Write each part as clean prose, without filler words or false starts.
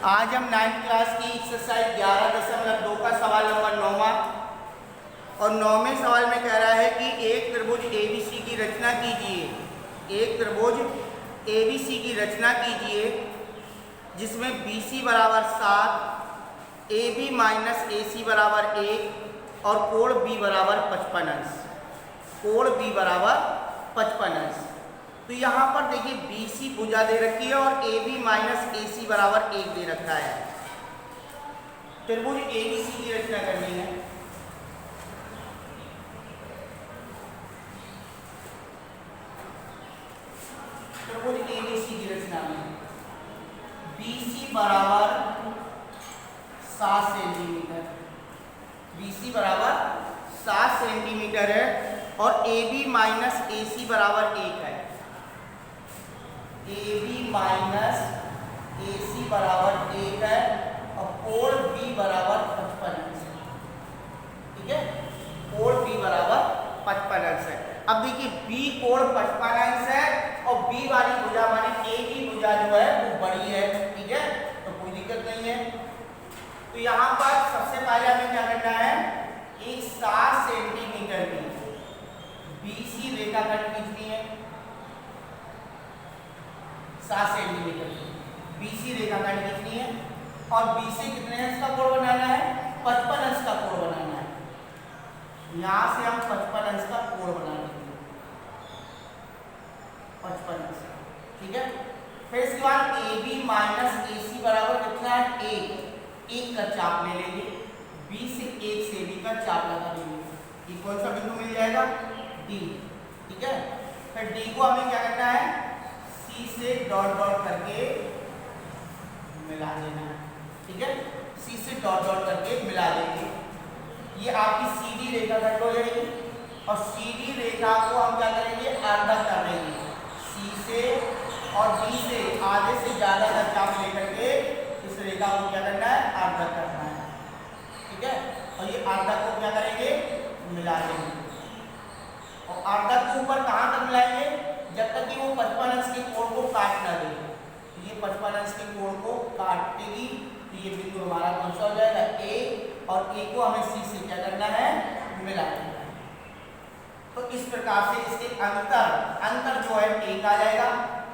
आज हम 9th class की एक्सरसाइज 11.2 का सवाल नंबर 9वां और 9वें सवाल में कह रहा है कि एक त्रिभुज ABC की रचना कीजिए। एक त्रिभुज ABC की रचना कीजिए जिसमें BC बराबर 7, AB माइनस AC बराबर 1 और कोण B बराबर 55 अंश। कोण B बराबर 55 अंश। तो यहाँ पर देखिए BC भुजा दे रखी है और AB माइनस AC बराबर 1 दे रखा है। त्रिभुज ABC की रचना करनी है। त्रिभुज ABC की रचना में BC बराबर 7 सेंटीमीटर, BC बराबर 7 सेंटीमीटर है और AB माइनस AC बराबर 1 है। AB माइनस AC बराबर 1 है और कोण B बराबर 55 अंश है। ठीक है, कोण B बराबर 55 अंश है। अब देखिए B कोण 55 अंश है और B वाली भुजा माने A की भुजा जो है वो बड़ी है। ठीक है, तो कोई दिक्कत नहीं है। तो यहाँ पर सबसे पहले हमें क्या करना है, एक 7 सेंटीमीटर की BC रेखाखंड खींचनी है। 7 सेंटीमीटर BC रेखाखंड खींचनी है और B से कितने अंश का कोण बनाना है, 55 अंश का कोण बनाना है। यहां से हम 55 अंश का कोण बना लेंगे, 55 अंश। ठीक है, फिर इसके बाद AB माइनस AC बराबर कितना है, 1 का चाप ले लेंगे। B से 1 से B का चाप लगा देंगे। ये कौन सा बिंदु मिल जाएगा, D। ठीक है, फिर D को हमें क्या करना है, C से डॉट डॉट करके मिला देना है। ठीक है, C से डॉट डॉट करके मिला देंगे। ये आपकी सीधी रेखा खंड हो जाएगी और सीधी रेखा को हम क्या करेंगे, आधा कर देंगे। C से और B से आधे से ज्यादा का चाप लेकर के इस रेखा को क्या करना है, आधा करना है। ठीक है, और ये आधा को क्या करेंगे, मिला देंगे। और आधा के ऊपर कहां तक मिलाएंगे, जब तक कि वो 55 अंश के कोण को काट ना दे। तो ये 55 अंश के कोण को काटेगी तो ये बिंदु हमारा कौन सा हो जाएगा, A, और A को हमें C से क्या करना है, मिला देना है। तो इस प्रकार से इसके अंतर जो है 1 आ जाएगा।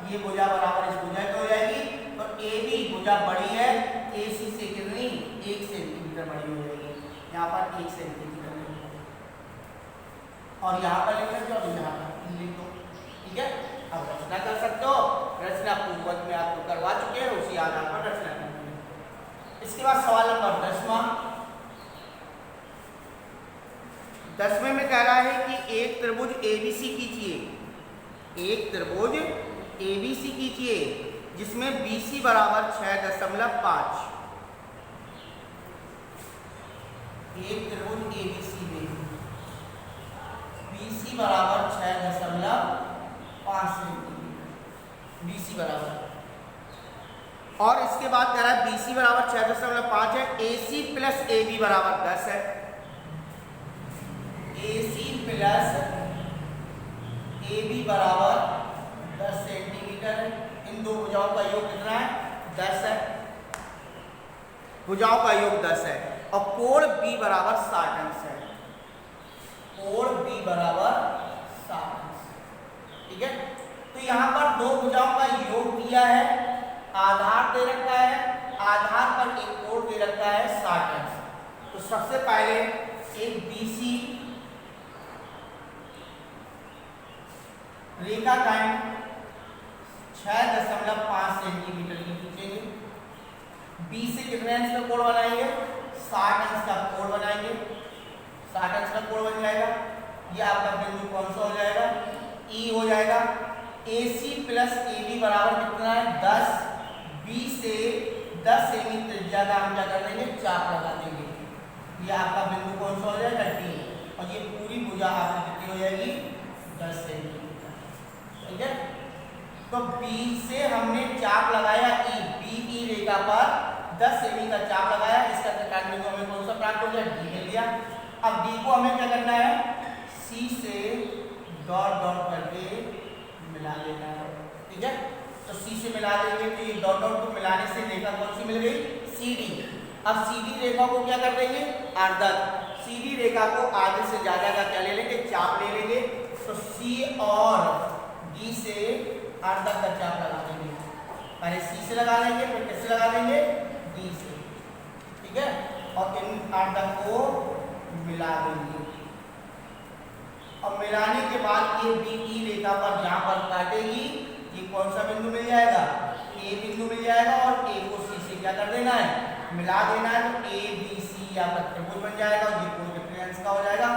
ये भुजा बराबर इस भुजा की हो जाएगी। तो AB भुजा बड़ी है, AC से कितनी, 1 सेंटीमीटर बड़ी हो जाएगी। यहाँ पर 1 सेंटीमीटर और यहाँ पर लिख लो, यहाँ पर लिख दो। ठीक है, अब रचना कर सकते हो। रचना पूर्वक में आपको करवा चुके हैं, उसी आधार पर रचना करनी है। इसके बाद सवाल नंबर 10वां में कह रहा है कि एक त्रिभुज ABC कीजिए। एक त्रिभुज ABC कीजिए जिसमें BC बराबर 6.5। एक त्रिभुज ABC में BC बराबर 6.5 सेंटीमीटर, BC बराबर। और इसके बाद कह रहा है BC बराबर 6.5 है, AC प्लस AB बराबर 10 है। AC प्लस AB बराबर 10 सेंटीमीटर है। इन दो भुजाओं का योग कितना है, 10 है। भुजाओं का योग 10 है और कोण B बराबर 60 अंश है। कोण B बराबर 60 अंश। ठीक है, तो यहाँ पर दो भुजाओं का योग दिया है, आधार दे रखा है, आधार पर एक कोण दे रखा है 60 अंश। तो सबसे पहले एक BC रेखाखंड 6.5 सेंटीमीटर की खींचेंगे। B से कितने अंश का कोण बनाएंगे, 60 अंश का कोण बनाएंगे। 60 अंश का कोण बन जाएगा। ये आपका बिंदु कौन सा हो जाएगा, E हो जाएगा। AC प्लस AB बराबर कितना है, 10। B से 10 सेमी त्रिज्या का हम क्या कर देंगे, चाप लगा देंगे। ये आपका बिंदु कौन सा हो जाएगा, D। और ये पूरी भुजा आपकी कितनी हो जाएगी, 10 सेंटीमीटर। ठीक है, तो B से हमने चाप लगाया E, BE रेखा पर 10 सेमी का चाप लगाया। इसका त्रिकाण बिंदु हमें कौन सा प्राप्त हो गया, D मिल गया। अब D को हमें क्या करना है, C से डॉट डॉट करके मिला लेना है। ठीक है, तो सी से मिला देंगे तो ये डॉट डॉट को मिलाने से रेखा कौन सी मिल गई, सी डी। अब सी डी रेखा को क्या कर देंगे, अर्धक। सी डी रेखा को आधे से ज्यादा का क्या ले लेंगे, चाप ले लेंगे। तो सी और डी से अर्धक का चाप लगा देंगे। पहले सी से लगा लेंगे, फिर किससे लगा देंगे, डी से, ठीक है। और इन अर्धक को मिला देंगे। और मिलाने के बाद ये बी ई रेखा पर जहां पर काटेगी, ये कौन सा बिंदु मिल जाएगा, ए बिंदु मिल जाएगा। और ए को सी से क्या कर देना है, मिला देना है। तो ए बी सी या त्रिभुज बन जाएगा। और ये कोण कितने अंश का हो जाएगा,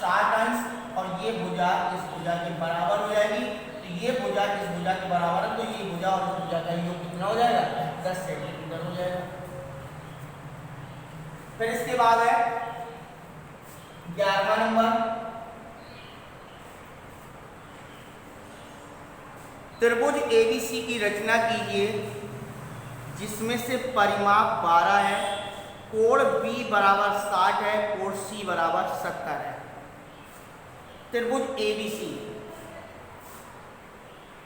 60 अंश। और ये भुजा इस भुजा के बराबर हो जाएगी। तो ये भुजा इस भुजा के बराबर है, तो ये भुजा और इस भुजा का योग कितना हो जाएगा, 10 सेंटीमीटर हो जाएगा। फिर इसके बाद है 11वां नंबर, त्रिभुज एबीसी की रचना कीजिए जिसमें से परिमाप 12 है, कोण बी बराबर 60 है, कोण सी बराबर 70 है। त्रिभुज एबीसी,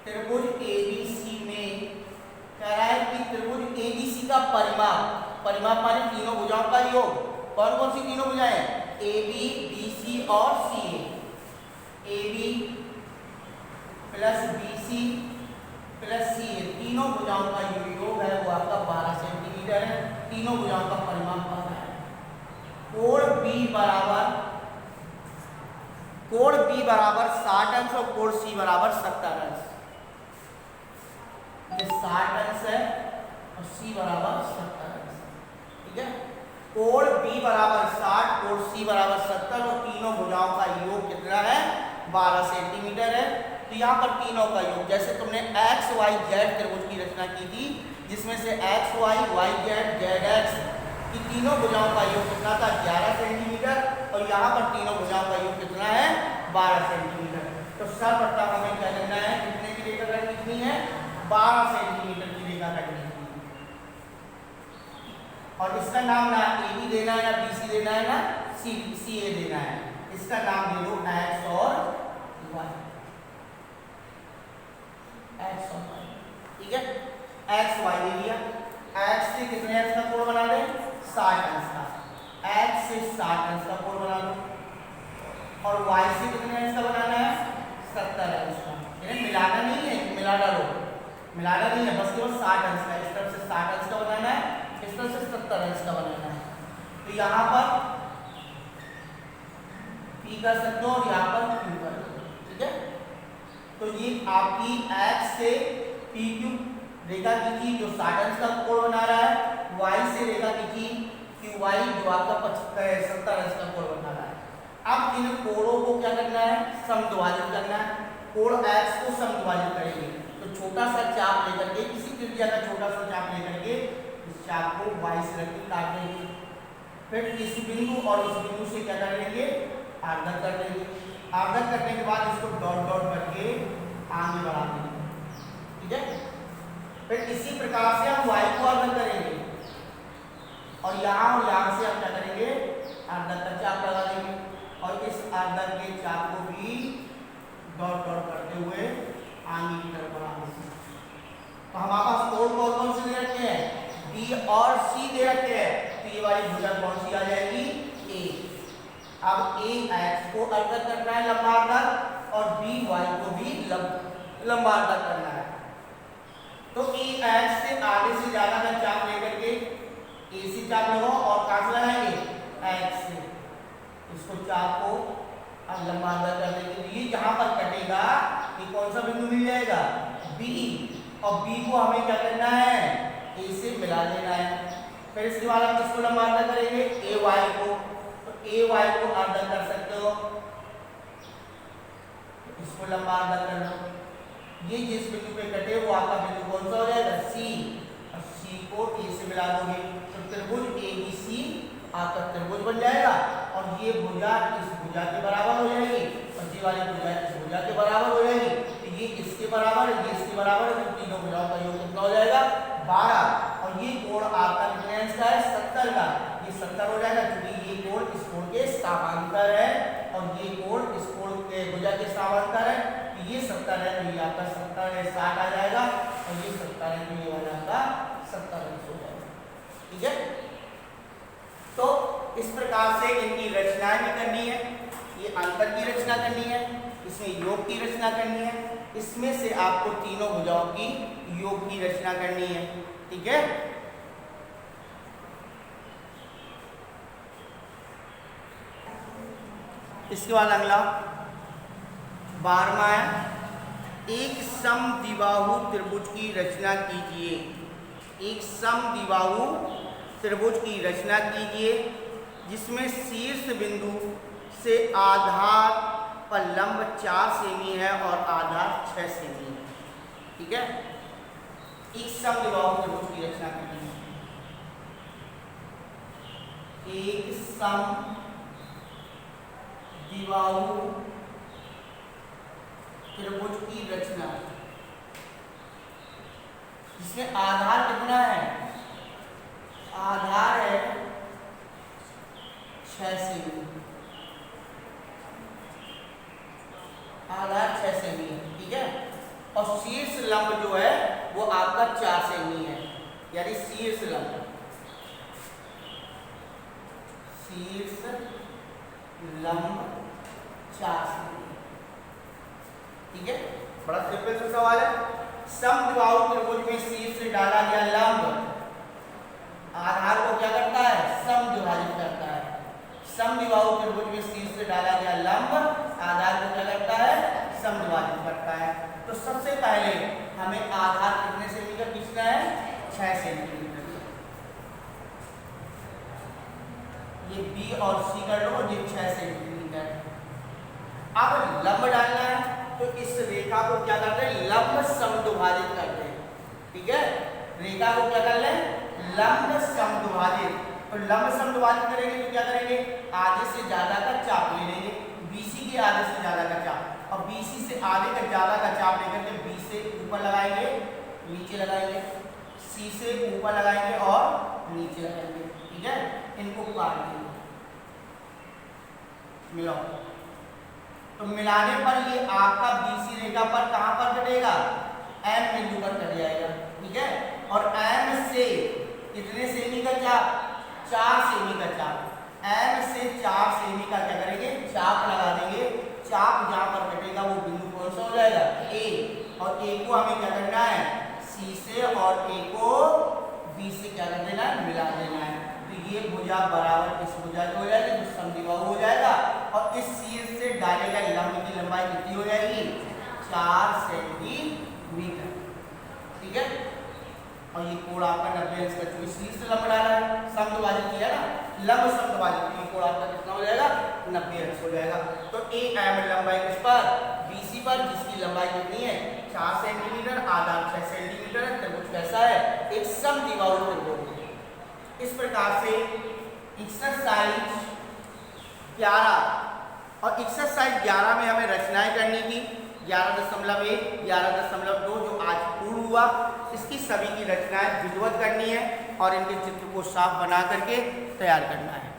त्रिभुज एबीसी में कह रहा है कि त्रिभुज एबीसी का परिमाप, परिमाप माने तीनों भुजाओं का योग। कौन कौन सी तीनों भुजाएं, ए बी, बी सी और C A. A B plus B C plus C A, तीनों भुजाओं का योग है वो आपका 12 सेंटीमीटर है। तीनों भुजाओं का परिमाप 12 है। कोण बी बराबर 60 अंश और कोण सी बराबर 70 अंश। ये 60 अंश है और सी बराबर 70 अंश, ठीक है। कोण बी बराबर 60, कोण सी बराबर 70 और तीनों भुजाओं का योग कितना है, 12 सेंटीमीटर है। तो यहाँ पर तीनों का योग, जैसे तुमने एक्स वाई जेड त्रिभुज की रचना की थी जिसमें से X Y, Y Z, Z X की तीनों भुजाओं का योग कितना था, 11 सेंटीमीटर। और यहाँ पर तीनों भुजाओं का योग कितना है, 12 सेंटीमीटर। तो सर्वप्रथम हमें क्या करना है, कितने की रेखा खींचनी है, 12 सेंटीमीटर की रेखा खींचनी है। और इसका नाम ना ए बी देना है, ना बी सी देना है, ना सी ए देना है। इसका नाम दे दो एक्स और वाई, एक्स और वाई, ठीक है। एक्स वाई दे दिया। एक्स से कितने अंश का कोण बना दें, 60 अंश का। एक्स से 60 अंश का कोण बना दो। और वाई से कितने अंश का बनाना है, 70 अंश का। यानी मिलाना नहीं है, मिला डालो, मिलाना नहीं है, बस केवल 60 अंश का। इस तरफ से 60 अंश का बनाना है, इस तरफ से 70 अंश का बनाना है। तो यहाँ पर P कर सकते हो और यहाँ पर Q कर दो, ठीक है। तो ये आपकी x से PQ रेखा खींची जो 60 अंश का कोण बना रहा है, y से रेखा खींची QY जो आपका 70 अंश का कोण बना रहा है। अब इन कोणों को क्या करना है, समद्विभाजित करना है। कोण x को समद्विभाजित करेंगे तो छोटा सा चाप लेकर के, किसी त्रिज्या का छोटा सा चाप लेकर के इस चाप को y से रख के काट देंगे। फिर इस बिंदु और इस बिंदु से क्या कर लेंगे, आर्धक कर देंगे। आर्धक करने के बाद इसको डॉट डॉट करके आगे बढ़ा देंगे, ठीक है। फिर इसी प्रकार से हम y को आर्धक करेंगे और यहाँ से हम क्या करेंगे, आर्धक का चाप लगा देंगे। और इस आर्धक के चाप को भी डॉट डॉट करते हुए आगे की तरफ बढ़ा देंगे। तो हमारे पास कोण कौन कौन से दे रखे हैं, B और C दे रखे हैं। तो ये वाली भुजा कौन सी आ जाएगी, A। अब A x को अर्धक करना है, लंबा अर्धक, और B y को भी लंबा अर्धक करना है। तो A x से आधे से ज्यादा का चाप लेकर के A से चाप लगाओ और कहां से लगाएंगे, x से। इसको चाप को अब लंबा अर्धक कर देंगे। तो ये जहां पर कटेगा ये कौन सा बिंदु मिल जाएगा, B। और B को हमें क्या करना है, A से मिला देना है। फिर इसके बाद हम किसको लंबा अर्धक करेंगे, AY को। तो AY को अर्धक कर सकते हो, इसको लंबा अर्धक कर लो। ये जिस बिंदु पे कटे वो आपका बिंदु कौन सा हो जाएगा, C। और C को A से मिला दोगे तो त्रिभुज ABC आपका त्रिभुज बन जाएगा। और ये भुजा इस भुजा के बराबर हो जाएगी और ये वाली भुजा इस भुजा के बराबर हो जाएगी। तो ये इसके बराबर है, ये इसके बराबर है, तो तीनों भुजाओं का योग कितना हो जाएगा, 12। और ये कोण आपका कितने अंश का है, 70 का। ये 70 हो जाएगा क्योंकि ये कोण इस कोण के समांतर है और ये कोण इस कोण के भुजा के समांतर है। तो ये 70 है, तो ये आपका 70 है, 60 आ जाएगा। और ये इस प्रकार से इनकी रचनाएं भी करनी है, ये अंतर की रचना करनी है, इसमें योग की रचना करनी है, इसमें से आपको तीनों भुजाओं की योग की रचना करनी है। ठीक है, इसके बाद अगला 12वां है, एक समद्विबाहु त्रिभुज की रचना कीजिए। एक समद्विबाहु त्रिभुज की रचना कीजिए जिसमें शीर्ष बिंदु से आधार पर लंब 4 सेमी है और आधार 6 सेमी है। ठीक है, एक समद्विबाहु त्रिभुज की रचना कीजिए। एक समद्विबाहु त्रिभुज की रचना जिसमें आधार कितना है, आधार है 6 सेमी, आधार 6 सेमी है। ठीक है, और शीर्ष लंब जो है वो आपका 4 सेमी है, यानी शीर्ष लंब, शीर्ष लंब 4 सेमी। ठीक है, बड़ा सिंपल सा सवाल है। समद्विबाहु त्रिभुज में शीर्ष से डाला गया लंब आधार को क्या करता है, समद्विभाजित करता है। समद्विबाहु त्रिभुज में शीर्ष से डाला गया लंब आधार को क्या करता है, समद्विभाजित करता है। तो सबसे पहले हमें आधार कितने सेमी का खींचना है, 6 सेंटीमीटर। ये बी और सी कर लो, ये 6 सेंटीमीटर। अब लंब डालना है तो इस रेखा को क्या करते हैं, लंब समद्विभाजित करते हैं। ठीक है, रेखा को क्या कर लें, लंब समद्विभाजित। तो लंब समद्विभाजित करेंगे तो क्या करेंगे, आधे से ज्यादा का चाप ले लेंगे, बीसी के आधे से ज्यादा का चाप, और बीसी से आधे का ज्यादा का चाप लेकर के बी से ऊपर लगाएंगे, नीचे लगाएंगे, सी से ऊपर लगाएंगे और नीचे लगाएंगे। ठीक है, इनको काट देंगे, मिलाओ। तो मिलाने पर ये आपका बीसी रेखा पर कहां पर कटेगा, एम बिंदु पर कट जाएगा। ठीक है, और एम से कितने सेमी का चाप, 4 सेमी का चाप, एम से 4 सेमी का क्या करेंगे, चाप लगा देंगे। चाप जहां पर कटेगा वो बिंदु कौन सा हो जाएगा, ए, और ए को हमें क्या करना है, सी से, और ए को बी से क्या कर देना है, मिला देना है। तो ये भुजा बराबर इस भुजा की हो जाएगी, जो समद्विबाहु हो जाएगा, और इस शीर्ष से डाले गए लंब की लंबाई कितनी हो जाएगी, 4 सेंटीमीटर। ठीक है, और ये कोण आपका 90 अंश का, चूंकि शीर्ष लंब डाला है, समद्विभाजित किया ना, लंब समद्विभाजित, ये कोण आपका कितना हो जाएगा, 90 अंश हो जाएगा। तो ए एम लंबाई किस पर, बीसी पर, जिसकी लंबाई कितनी है, 4 सेंटीमीटर, आधार 6 सेंटीमीटर है। त्रिभुज कैसा है, एक समद्विबाहु त्रिभुज। इस प्रकार से एक्सरसाइज 11 और एक्सरसाइज 11 में हमें रचनाएं करनी थी, 11.1, 11.2 जो आज पूर्ण हुआ। इसकी सभी की रचनाएं विधिवत करनी है और इनके चित्र को साफ बना करके तैयार करना है।